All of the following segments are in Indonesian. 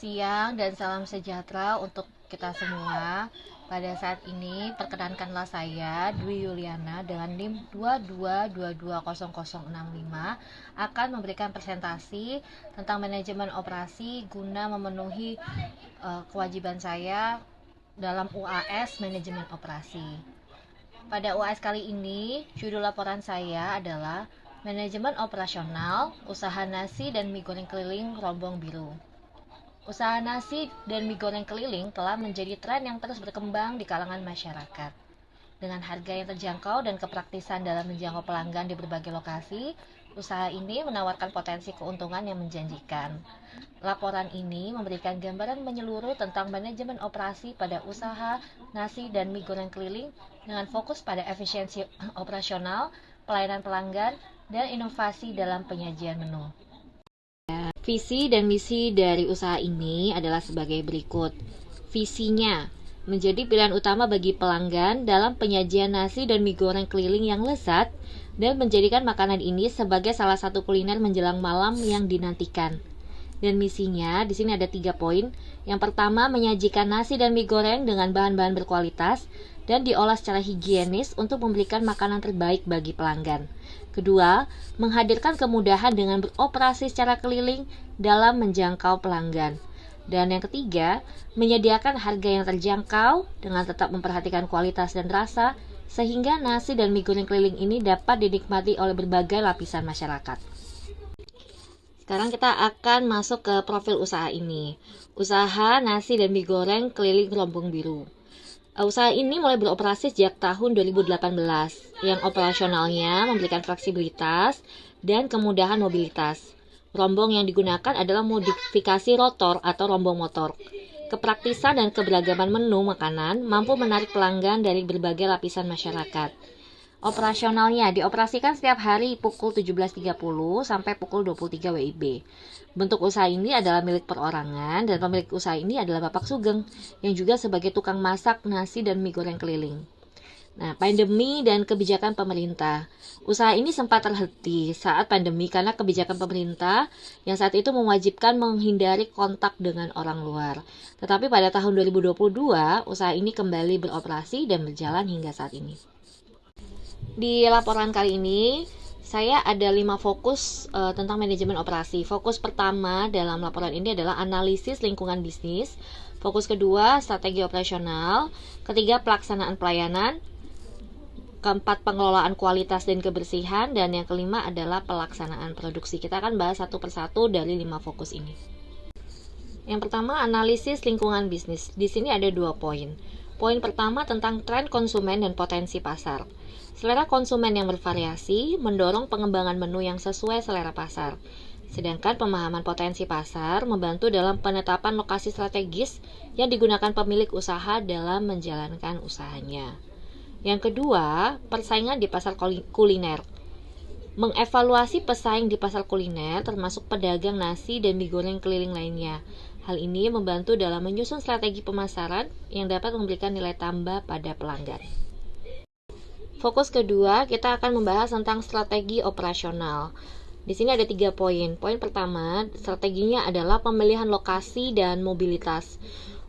siang dan salam sejahtera untuk kita semua. Pada saat ini, perkenankanlah saya, Dwi Yuliana, dengan NIM 22220065 akan memberikan presentasi tentang manajemen operasi guna memenuhi kewajiban saya dalam UAS manajemen operasi. Pada UAS kali ini, judul laporan saya adalah Manajemen Operasional Usaha Nasi dan Mie Goreng Keliling Rombong Biru. Usaha nasi dan mie goreng keliling telah menjadi tren yang terus berkembang di kalangan masyarakat. Dengan harga yang terjangkau dan kepraktisan dalam menjangkau pelanggan di berbagai lokasi, usaha ini menawarkan potensi keuntungan yang menjanjikan. Laporan ini memberikan gambaran menyeluruh tentang manajemen operasi pada usaha nasi dan mie goreng keliling dengan fokus pada efisiensi operasional, pelayanan pelanggan, dan inovasi dalam penyajian menu. Visi dan misi dari usaha ini adalah sebagai berikut. Visinya, menjadi pilihan utama bagi pelanggan dalam penyajian nasi dan mie goreng keliling yang lezat dan menjadikan makanan ini sebagai salah satu kuliner menjelang malam yang dinantikan. Dan misinya, di sini ada 3 poin. Yang pertama, menyajikan nasi dan mie goreng dengan bahan-bahan berkualitas dan diolah secara higienis untuk memberikan makanan terbaik bagi pelanggan. Kedua, menghadirkan kemudahan dengan beroperasi secara keliling dalam menjangkau pelanggan. Dan yang ketiga, menyediakan harga yang terjangkau dengan tetap memperhatikan kualitas dan rasa, sehingga nasi dan mie goreng keliling ini dapat dinikmati oleh berbagai lapisan masyarakat. Sekarang kita akan masuk ke profil usaha ini. Usaha nasi dan mie goreng keliling Rombong Biru. Usaha ini mulai beroperasi sejak tahun 2018, yang operasionalnya memberikan fleksibilitas dan kemudahan mobilitas. Rombong yang digunakan adalah modifikasi rotor atau rombong motor. Kepraktisan dan keberagaman menu makanan mampu menarik pelanggan dari berbagai lapisan masyarakat. Operasionalnya dioperasikan setiap hari pukul 17.30 sampai pukul 23 WIB. Bentuk usaha ini adalah milik perorangan dan pemilik usaha ini adalah Bapak Sugeng yang juga sebagai tukang masak nasi dan mie goreng keliling. Nah, pandemi dan kebijakan pemerintah. Usaha ini sempat terhenti saat pandemi karena kebijakan pemerintah yang saat itu mewajibkan menghindari kontak dengan orang luar. Tetapi pada tahun 2022, usaha ini kembali beroperasi dan berjalan hingga saat ini. Di laporan kali ini, saya ada 5 fokus tentang manajemen operasi. Fokus pertama dalam laporan ini adalah analisis lingkungan bisnis. Fokus kedua, strategi operasional. Ketiga, pelaksanaan pelayanan. Keempat, pengelolaan kualitas dan kebersihan. Dan yang kelima adalah pelaksanaan produksi. Kita akan bahas satu persatu dari 5 fokus ini. Yang pertama, analisis lingkungan bisnis. Di sini ada 2 poin. Poin pertama tentang tren konsumen dan potensi pasar. Selera konsumen yang bervariasi mendorong pengembangan menu yang sesuai selera pasar. Sedangkan pemahaman potensi pasar membantu dalam penetapan lokasi strategis yang digunakan pemilik usaha dalam menjalankan usahanya. Yang kedua, persaingan di pasar kuliner. Mengevaluasi pesaing di pasar kuliner termasuk pedagang nasi dan mie goreng keliling lainnya. Hal ini membantu dalam menyusun strategi pemasaran yang dapat memberikan nilai tambah pada pelanggan. Fokus kedua, kita akan membahas tentang strategi operasional. Di sini ada 3 poin. Poin pertama, strateginya adalah pemilihan lokasi dan mobilitas.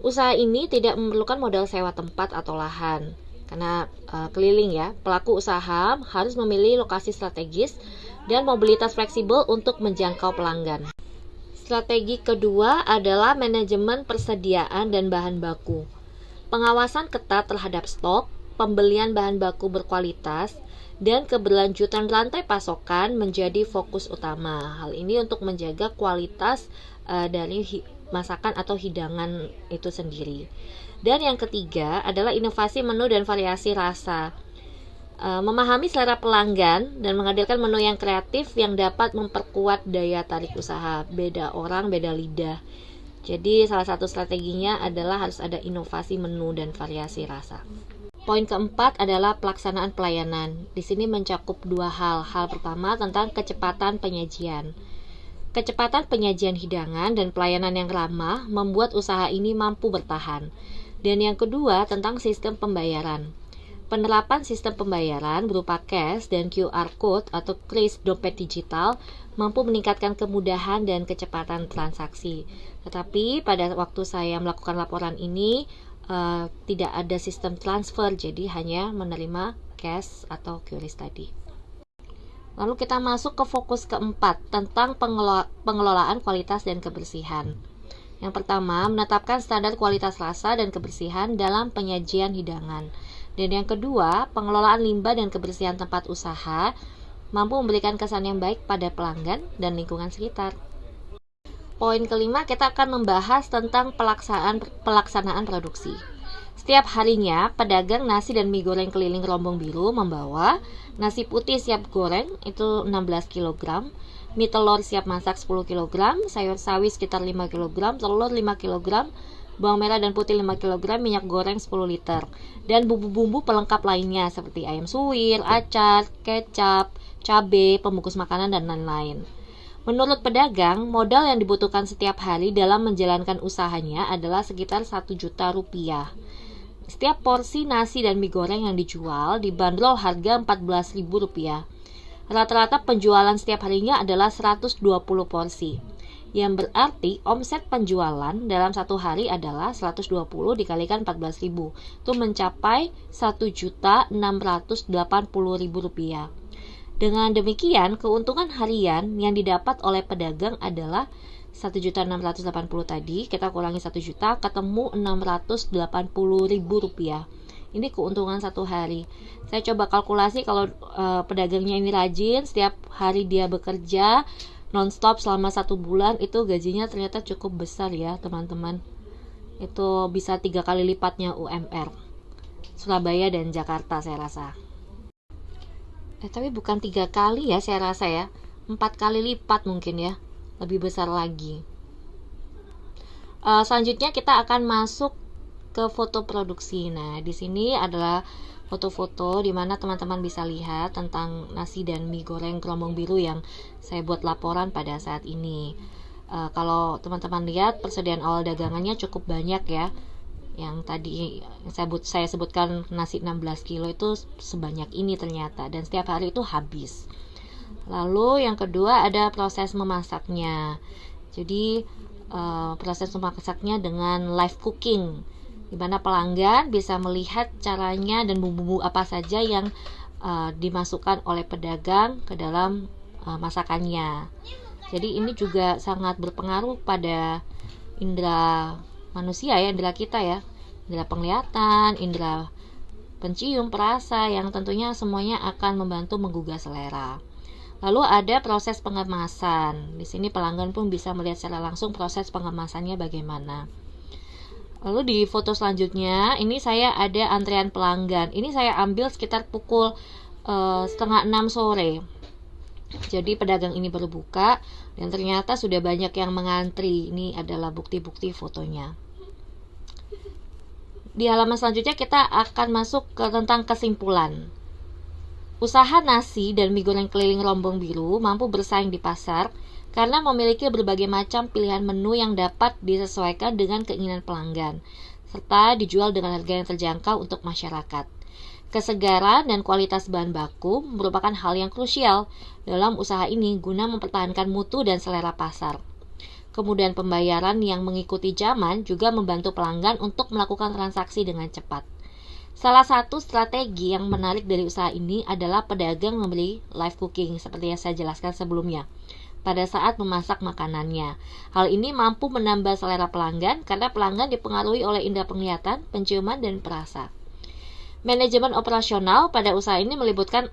Usaha ini tidak memerlukan modal sewa tempat atau lahan. Karena keliling ya, pelaku usaha harus memilih lokasi strategis dan mobilitas fleksibel untuk menjangkau pelanggan. Strategi kedua adalah manajemen persediaan dan bahan baku. Pengawasan ketat terhadap stok, pembelian bahan baku berkualitas, dan keberlanjutan rantai pasokan menjadi fokus utama. Hal ini untuk menjaga kualitas dari masakan atau hidangan itu sendiri. Dan yang ketiga adalah inovasi menu dan variasi rasa. Memahami selera pelanggan dan menghadirkan menu yang kreatif yang dapat memperkuat daya tarik usaha. Beda orang, beda lidah. Jadi salah satu strateginya adalah harus ada inovasi menu dan variasi rasa. Poin keempat adalah pelaksanaan pelayanan. Di sini mencakup 2 hal. Hal pertama tentang kecepatan penyajian. Kecepatan penyajian hidangan dan pelayanan yang ramah membuat usaha ini mampu bertahan. Dan yang kedua tentang sistem pembayaran. Penerapan sistem pembayaran berupa cash dan QR code atau kris dompet digital mampu meningkatkan kemudahan dan kecepatan transaksi. Tetapi pada waktu saya melakukan laporan ini tidak ada sistem transfer, jadi hanya menerima cash atau QRIS tadi. Lalu kita masuk ke fokus keempat tentang pengelolaan kualitas dan kebersihan. Yang pertama, menetapkan standar kualitas rasa dan kebersihan dalam penyajian hidangan. Dan yang kedua, pengelolaan limbah dan kebersihan tempat usaha mampu memberikan kesan yang baik pada pelanggan dan lingkungan sekitar. Poin kelima, kita akan membahas tentang pelaksanaan produksi. Setiap harinya, pedagang nasi dan mie goreng keliling Rombong Biru membawa nasi putih siap goreng itu 16 kg, mie telur siap masak 10 kg, sayur sawi sekitar 5 kg, telur 5 kg, bawang merah dan putih 5 kg, minyak goreng 10 liter, dan bumbu-bumbu pelengkap lainnya seperti ayam suwir, acar, kecap, cabai, pembungkus makanan, dan lain-lain. Menurut pedagang, modal yang dibutuhkan setiap hari dalam menjalankan usahanya adalah sekitar 1 juta rupiah. Setiap porsi nasi dan mie goreng yang dijual dibanderol harga Rp14.000. Rata-rata penjualan setiap harinya adalah 120 porsi. Yang berarti omset penjualan dalam satu hari adalah 120 dikalikan 14.000, itu mencapai Rp1.680.000. Dengan demikian, keuntungan harian yang didapat oleh pedagang adalah 1.680 tadi, kita kurangi 1 juta, ketemu Rp680.000. Ini keuntungan satu hari. Saya coba kalkulasi kalau pedagangnya ini rajin, setiap hari dia bekerja non-stop selama 1 bulan, itu gajinya ternyata cukup besar ya teman-teman. Itu bisa 3 kali lipatnya UMR Surabaya dan Jakarta saya rasa. Tapi bukan 3 kali ya saya rasa ya, 4 kali lipat mungkin ya, lebih besar lagi. Selanjutnya kita akan masuk ke foto produksi. Nah, di sini adalah foto-foto di mana teman-teman bisa lihat tentang nasi dan mie goreng Rombong Biru yang saya buat laporan pada saat ini. Kalau teman-teman lihat, persediaan awal dagangannya cukup banyak ya. Yang tadi saya sebutkan nasi 16 kilo itu sebanyak ini ternyata, dan setiap hari itu habis. Lalu yang kedua ada proses memasaknya. Jadi proses memasaknya dengan live cooking, di mana pelanggan bisa melihat caranya dan bumbu-bumbu apa saja yang dimasukkan oleh pedagang ke dalam masakannya. Jadi ini juga sangat berpengaruh pada indera manusia ya, indera kita ya, indera penglihatan, indera pencium, perasa, yang tentunya semuanya akan membantu menggugah selera. Lalu ada proses pengemasan. Di sini pelanggan pun bisa melihat secara langsung proses pengemasannya bagaimana. Lalu di foto selanjutnya, ini saya ada antrean pelanggan. Ini saya ambil sekitar pukul 5:30 sore. Jadi pedagang ini baru buka dan ternyata sudah banyak yang mengantri. Ini adalah bukti-bukti fotonya. Di halaman selanjutnya kita akan masuk ke tentang kesimpulan. Usaha nasi dan mie goreng keliling Rombong Biru mampu bersaing di pasar karena memiliki berbagai macam pilihan menu yang dapat disesuaikan dengan keinginan pelanggan, serta dijual dengan harga yang terjangkau untuk masyarakat. Kesegaran dan kualitas bahan baku merupakan hal yang krusial dalam usaha ini guna mempertahankan mutu dan selera pasar. Kemudian pembayaran yang mengikuti zaman juga membantu pelanggan untuk melakukan transaksi dengan cepat. Salah satu strategi yang menarik dari usaha ini adalah pedagang membeli live cooking seperti yang saya jelaskan sebelumnya pada saat memasak makanannya. Hal ini mampu menambah selera pelanggan karena pelanggan dipengaruhi oleh indera penglihatan, penciuman, dan perasa. Manajemen operasional pada usaha ini melibatkan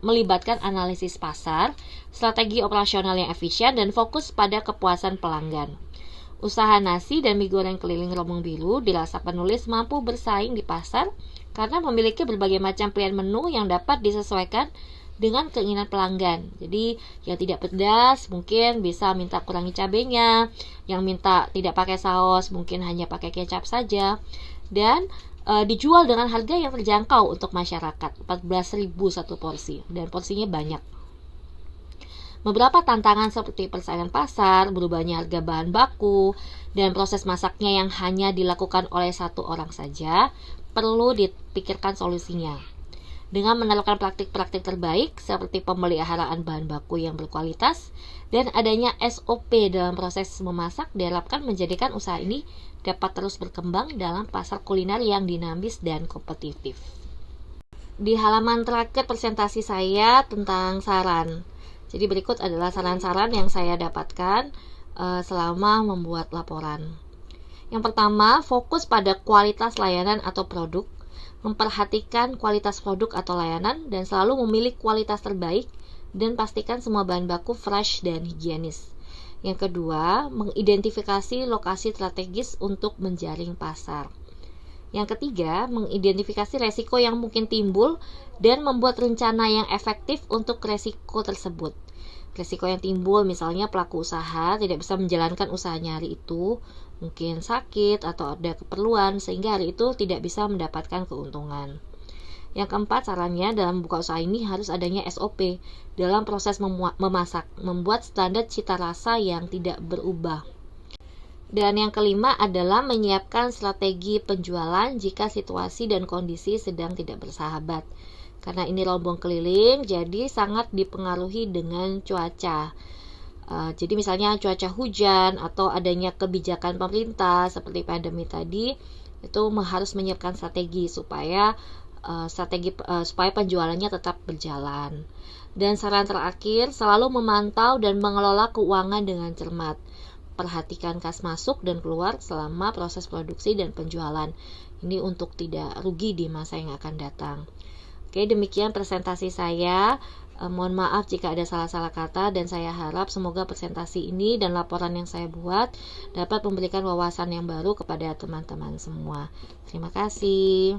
analisis pasar, strategi operasional yang efisien, dan fokus pada kepuasan pelanggan. Usaha nasi dan mie goreng keliling Rombong Biru dirasa penulis mampu bersaing di pasar karena memiliki berbagai macam pilihan menu yang dapat disesuaikan dengan keinginan pelanggan. Jadi yang tidak pedas mungkin bisa minta kurangi cabenya, yang minta tidak pakai saus mungkin hanya pakai kecap saja, dan dijual dengan harga yang terjangkau untuk masyarakat, 14.000 satu porsi, dan porsinya banyak. Beberapa tantangan seperti persaingan pasar, berubahnya harga bahan baku, dan proses masaknya yang hanya dilakukan oleh satu orang saja perlu dipikirkan solusinya. dengan menerapkan praktik-praktik terbaik seperti pemeliharaan bahan baku yang berkualitas dan adanya SOP dalam proses memasak, diharapkan menjadikan usaha ini dapat terus berkembang dalam pasar kuliner yang dinamis dan kompetitif. Di halaman terakhir presentasi saya tentang saran. Jadi berikut adalah saran-saran yang saya dapatkan selama membuat laporan. Yang pertama, fokus pada kualitas layanan atau produk, memperhatikan kualitas produk atau layanan, dan selalu memilih kualitas terbaik, dan pastikan semua bahan baku fresh dan higienis. Yang kedua, mengidentifikasi lokasi strategis untuk menjaring pasar. Yang ketiga, mengidentifikasi resiko yang mungkin timbul dan membuat rencana yang efektif untuk resiko tersebut. Resiko yang timbul misalnya pelaku usaha tidak bisa menjalankan usahanya hari itu, mungkin sakit atau ada keperluan sehingga hari itu tidak bisa mendapatkan keuntungan. Yang keempat, sarannya dalam buka usaha ini harus adanya SOP dalam proses memasak, membuat standar cita rasa yang tidak berubah. Dan yang kelima adalah menyiapkan strategi penjualan jika situasi dan kondisi sedang tidak bersahabat. Karena ini rombong keliling, jadi sangat dipengaruhi dengan cuaca. Jadi misalnya cuaca hujan atau adanya kebijakan pemerintah seperti pandemi tadi, itu harus menyiapkan strategi supaya penjualannya tetap berjalan. Dan saran terakhir, selalu memantau dan mengelola keuangan dengan cermat. Perhatikan kas masuk dan keluar selama proses produksi dan penjualan. Ini untuk tidak rugi di masa yang akan datang. Oke, demikian presentasi saya. Mohon maaf jika ada salah-salah kata, dan saya harap semoga presentasi ini dan laporan yang saya buat dapat memberikan wawasan yang baru kepada teman-teman semua. Terima kasih.